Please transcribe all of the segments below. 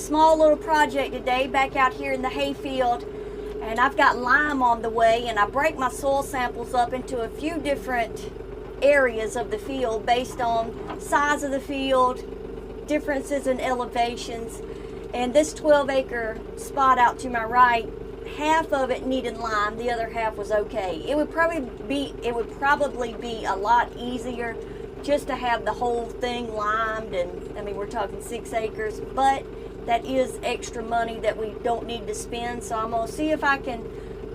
small little project today back out here in the hayfield, and I've got lime on the way, and I break my soil samples up into a few different areas of the field based on size of the field, differences in elevations. And this 12-acre spot out to my right, half of it needed lime, the other half was okay. It would probably be a lot easier just to have the whole thing limed, and I mean, we're talking 6 acres, but that is extra money that we don't need to spend. So I'm gonna see if I can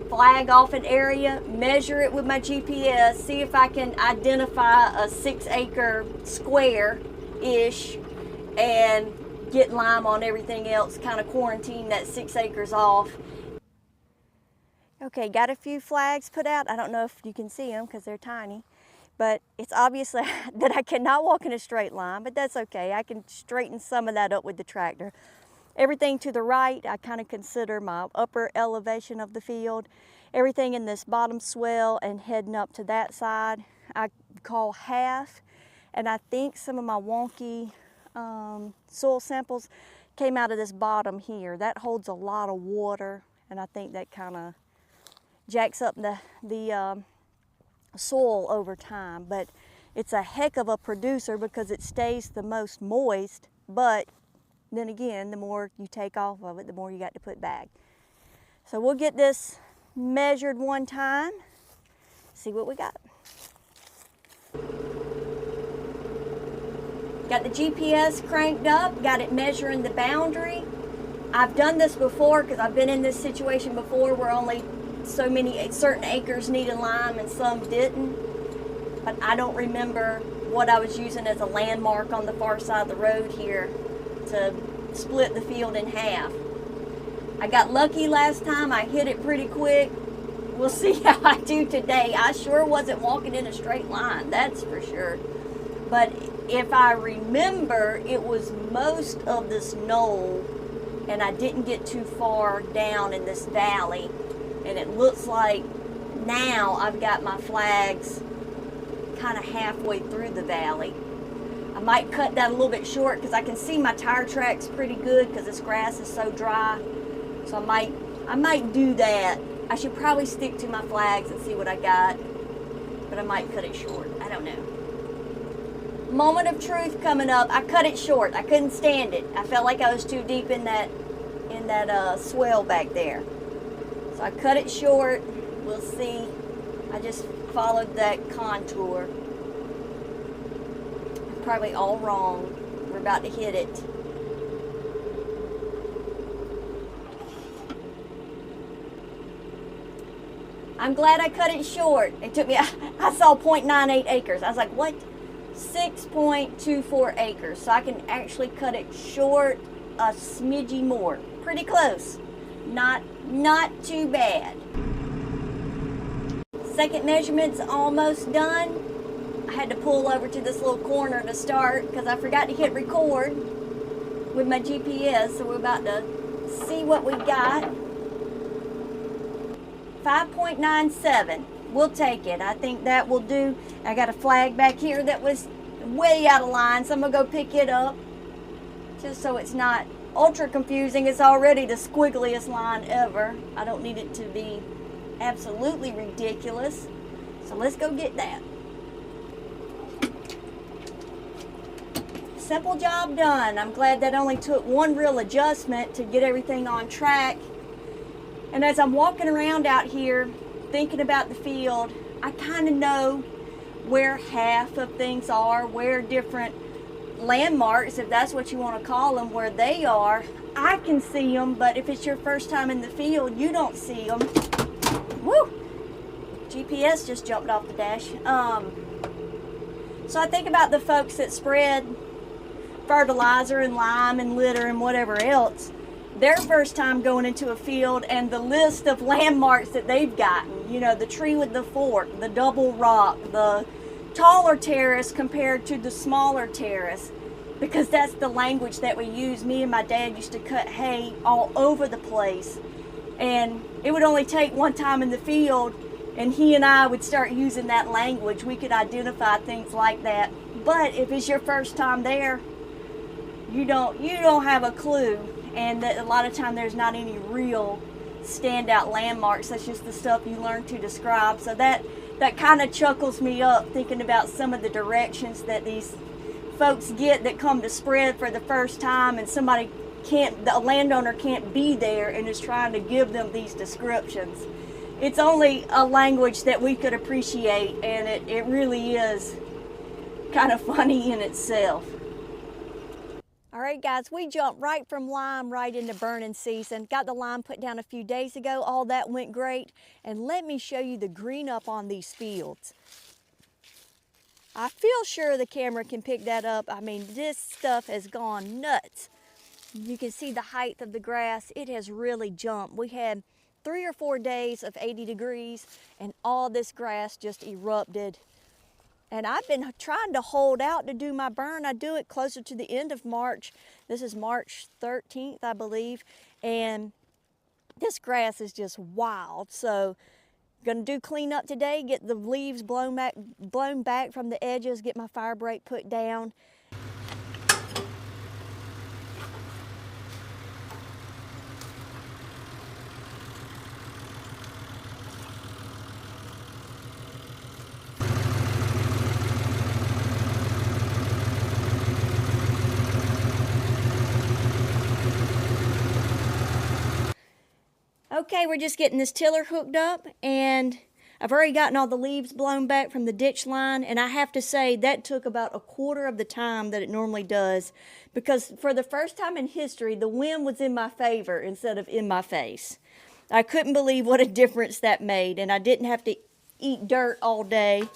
flag off an area, measure it with my GPS, see if I can identify a 6-acre square-ish, and get lime on everything else, kind of quarantine that 6 acres off. Okay, got a few flags put out. I don't know if you can see them because they're tiny, but it's obviously that I cannot walk in a straight line, but that's okay. I can straighten some of that up with the tractor. Everything to the right, I kind of consider my upper elevation of the field. Everything in this bottom swell and heading up to that side, I call half. And I think some of my wonky soil samples came out of this bottom here. That holds a lot of water, and I think that kind of jacks up the soil over time. But it's a heck of a producer because it stays the most moist, but then again, the more you take off of it, the more you got to put back. So we'll get this measured one time, see what we got. Got the GPS cranked up, got it measuring the boundary. I've done this before because I've been in this situation before where only so many certain acres needed lime and some didn't. But I don't remember what I was using as a landmark on the far side of the road here to split the field in half. I got lucky last time, I hit it pretty quick. We'll see how I do today. I sure wasn't walking in a straight line, that's for sure. But if I remember, it was most of this knoll, and I didn't get too far down in this valley. And it looks like now I've got my flags kind of halfway through the valley. I might cut that a little bit short because I can see my tire tracks pretty good because this grass is so dry. So I might do that. I should probably stick to my flags and see what I got, but I might cut it short. I don't know. Moment of truth coming up. I cut it short. I couldn't stand it. I felt like I was too deep in that swell back there. So I cut it short. We'll see. I just followed that contour. Probably all wrong. We're about to hit it. I'm glad I cut it short. It took me, I saw 0.98 acres. I was like, what? 6.24 acres. So I can actually cut it short a smidgy more. Pretty close. Not too bad. Second measurement's almost done. I had to pull over to this little corner to start because I forgot to hit record with my GPS. So we're about to see what we got. 5.97. We'll take it. I think that will do. I got a flag back here that was way out of line, so I'm going to go pick it up just so it's not ultra confusing. It's already the squiggliest line ever. I don't need it to be absolutely ridiculous. So let's go get that. Simple job done. I'm glad that only took one real adjustment to get everything on track. And as I'm walking around out here thinking about the field, I kind of know where half of things are, where different landmarks, if that's what you want to call them, where they are. I can see them, but if it's your first time in the field, you don't see them. Woo! GPS just jumped off the dash. So I think about the folks that spread fertilizer and lime and litter and whatever else, their first time going into a field, and the list of landmarks that they've gotten. You know, the tree with the fork, the double rock, the taller terrace compared to the smaller terrace, because that's the language that we use. Me and my dad used to cut hay all over the place, and it would only take one time in the field and he and I would start using that language. We could identify things like that. But if it's your first time there, you don't have a clue. and that a lot of time there's not any real standout landmarks. That's just the stuff you learn to describe. So that kind of chuckles me up, thinking about some of the directions that these folks get that come to spread for the first time, and a landowner can't be there and is trying to give them these descriptions. It's only a language that we could appreciate, and it really is kind of funny in itself. All right, guys, we jumped right from lime right into burning season. Got the lime put down a few days ago. All that went great. And let me show you the green up on these fields. I feel sure the camera can pick that up. I mean, this stuff has gone nuts. You can see the height of the grass. It has really jumped. We had 3 or 4 days of 80 degrees, and all this grass just erupted. And I've been trying to hold out to do my burn. I do it closer to the end of March. This is March 13th, I believe. And this grass is just wild. So I'm gonna do cleanup today, get the leaves blown back from the edges, get my fire break put down. Okay, we're just getting this tiller hooked up, and I've already gotten all the leaves blown back from the ditch line, and I have to say that took about a quarter of the time that it normally does, because for the first time in history, the wind was in my favor instead of in my face. I couldn't believe what a difference that made, and I didn't have to eat dirt all day,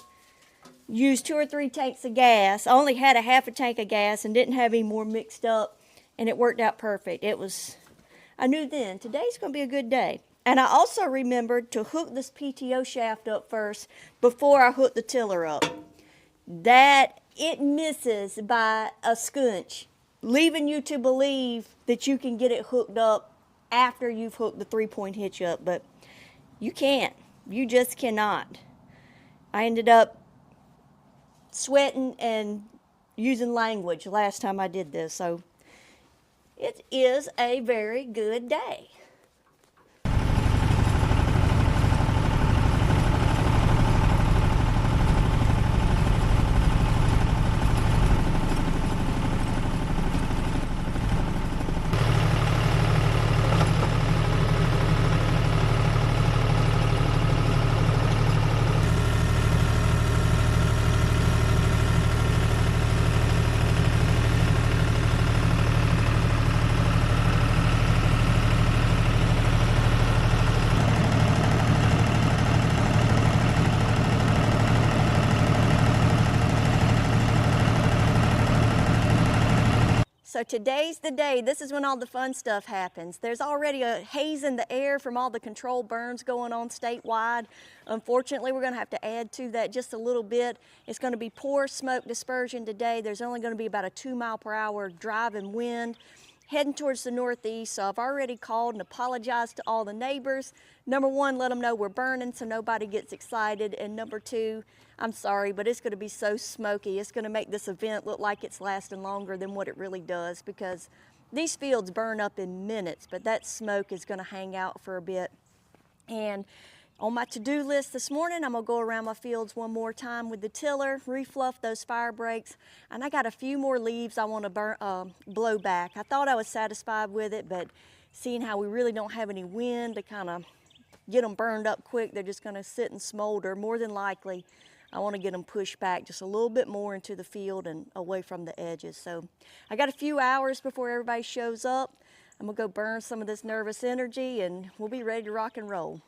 use 2 or 3 tanks of gas. I only had a half a tank of gas and didn't have any more mixed up, and it worked out perfect. I knew then, today's going to be a good day. And I also remembered to hook this PTO shaft up first before I hook the tiller up. That it misses by a scunch, leaving you to believe that you can get it hooked up after you've hooked the 3-point hitch up, but you can't. You just cannot. I ended up sweating and using language last time I did this, so it is a very good day. So today's the day. This is when all the fun stuff happens. There's already a haze in the air from all the controlled burns going on statewide. Unfortunately, we're going to have to add to that just a little bit. It's going to be poor smoke dispersion today. There's only going to be about a 2-mile-per-hour driving wind heading towards the northeast. So I've already called and apologized to all the neighbors. Number 1, let them know we're burning so nobody gets excited. And number 2, I'm sorry, but it's going to be so smoky. It's going to make this event look like it's lasting longer than what it really does, because these fields burn up in minutes, but that smoke is going to hang out for a bit. And on my to-do list this morning, I'm going to go around my fields one more time with the tiller, refluff those fire breaks, and I got a few more leaves I want to blow back. I thought I was satisfied with it, but seeing how we really don't have any wind to kind of get them burned up quick, they're just going to sit and smolder. More than likely, I want to get them pushed back just a little bit more into the field and away from the edges. So I got a few hours before everybody shows up. I'm going to go burn some of this nervous energy, and we'll be ready to rock and roll.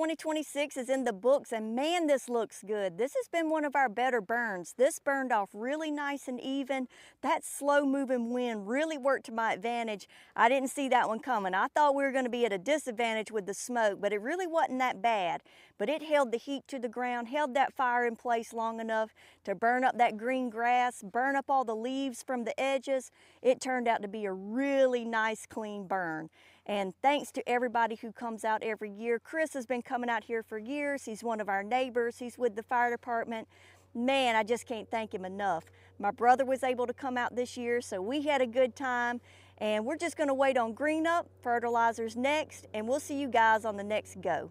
2026 is in the books, and man, this looks good. This has been one of our better burns. This burned off really nice and even. That slow moving wind really worked to my advantage. I didn't see that one coming. I thought we were going to be at a disadvantage with the smoke, but it really wasn't that bad. But it held the heat to the ground, held that fire in place long enough to burn up that green grass, burn up all the leaves from the edges. It turned out to be a really nice, clean burn. And thanks to everybody who comes out every year. Chris has been coming out here for years. He's one of our neighbors. He's with the fire department. Man, I just can't thank him enough. My brother was able to come out this year, so we had a good time. And we're just going to wait on green up. Fertilizer's next, and we'll see you guys on the next go.